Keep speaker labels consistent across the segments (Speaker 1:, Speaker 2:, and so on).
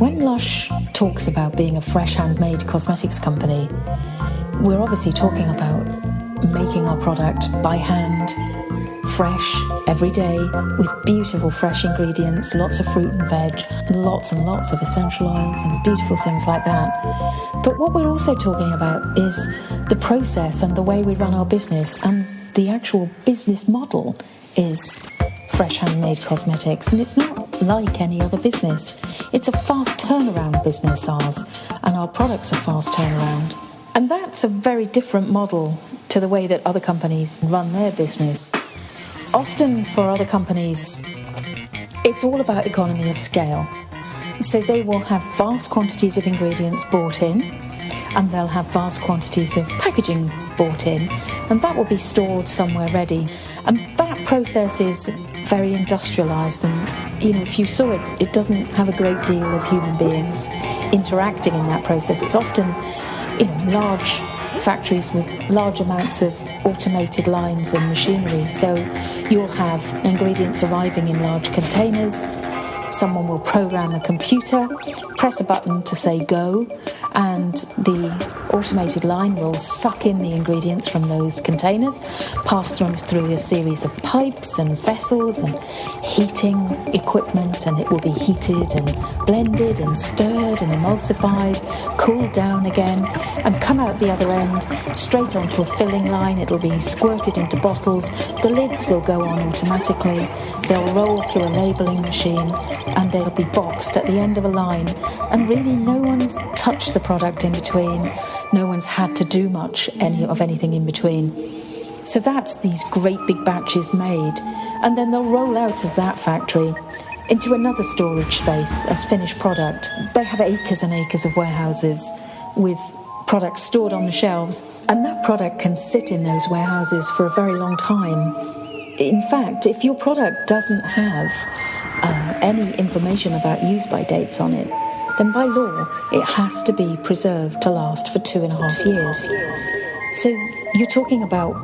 Speaker 1: When Lush talks about being a fresh handmade cosmetics company, we're obviously talking about making our product by hand, fresh every day, with beautiful fresh ingredients, lots of fruit and veg, lots and lots of essential oils and beautiful things like that. But what we're also talking about is the process and the way we run our business, and the actual business model is fresh handmade cosmetics, and it's not like any other business. It's a fast turnaround business, ours, and our products are fast turnaround. And that's a very different model to the way that other companies run their business. Often for other companies, it's all about economy of scale. So they will have vast quantities of ingredients bought in, and they'll have vast quantities of packaging bought in, and that will be stored somewhere ready. And that process is very industrialised, and if you saw it, it doesn't have a great deal of human beings interacting in that process. It's often large factories with large amounts of automated lines and machinery. So you'll have ingredients arriving in large containers. Someone will program a computer, press a button to say go, and the automated line will suck in the ingredients from those containers, pass them through a series of pipes and vessels and heating equipment, and it will be heated and blended and stirred and emulsified, cooled down again, and come out the other end straight onto a filling line. It'll be squirted into bottles. The lids will go on automatically. They'll roll through a labelling machine, and they'll be boxed at the end of a line, and really no one's touched the product in between. No one's had to do much of anything in between. So that's these great big batches made, and then they'll roll out of that factory into another storage space as finished product. They have acres and acres of warehouses with products stored on the shelves, and that product can sit in those warehouses for a very long time. In fact, if your product doesn't have any information about use-by dates on it, then by law it has to be preserved to last for 2.5 years. So you're talking about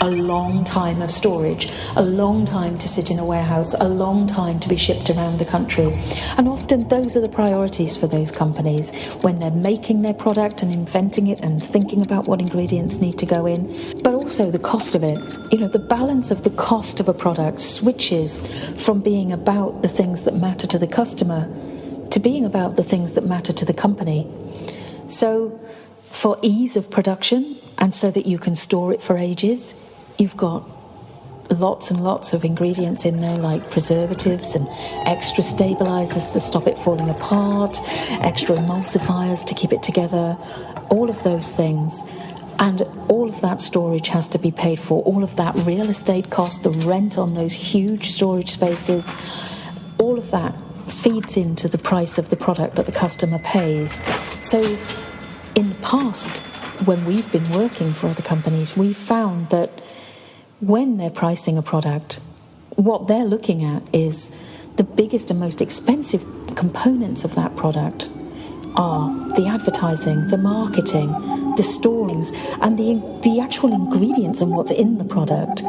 Speaker 1: a long time of storage, a long time to sit in a warehouse, a long time to be shipped around the country. And often those are the priorities for those companies when they're making their product and inventing it and thinking about what ingredients need to go in, but also the cost of it. The balance of the cost of a product switches from being about the things that matter to the customer to being about the things that matter to the company. So for ease of production, and so that you can store it for ages, you've got lots and lots of ingredients in there, like preservatives and extra stabilizers to stop it falling apart, extra emulsifiers to keep it together, all of those things. And all of that storage has to be paid for, all of that real estate cost, the rent on those huge storage spaces, all of that feeds into the price of the product that the customer pays. So in the past, when we've been working for other companies, we've found that when they're pricing a product, what they're looking at is the biggest and most expensive components of that product are the advertising, the marketing, the storings, and the actual ingredients and what's in the product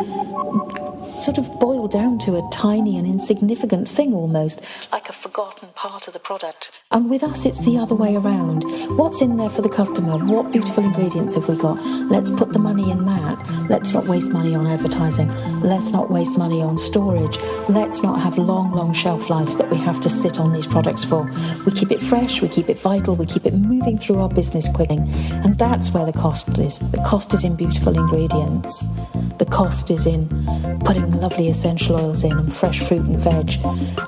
Speaker 1: sort of boil down to a tiny and insignificant thing almost, like a forgotten part of the product. And with us, it's the other way around. What's in there for the customer? What beautiful ingredients have we got? Let's put the money in that. Let's not waste money on advertising. Let's not waste money on storage. Let's not have long, long shelf lives that we have to sit on these products for. We keep it fresh, we keep it vital, we keep it moving through our business quickly. And that's where the cost is. The cost is in beautiful ingredients. The cost is in putting lovely essential oils in and fresh fruit and veg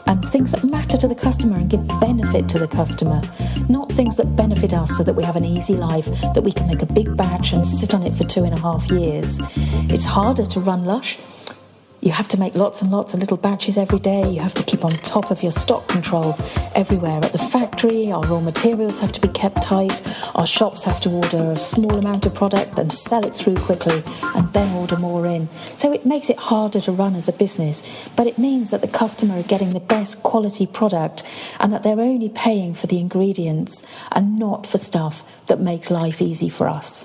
Speaker 1: and things that matter to the customer and give benefit to the customer, not things that benefit us so that we have an easy life, that we can make a big batch and sit on it for 2.5 years. It's harder to run Lush. You have to make lots and lots of little batches every day. You have to keep on top of your stock control everywhere. At the factory, our raw materials have to be kept tight. Our shops have to order a small amount of product and sell it through quickly and then order more in. So it makes it harder to run as a business, but it means that the customer are getting the best quality product and that they're only paying for the ingredients and not for stuff that makes life easy for us.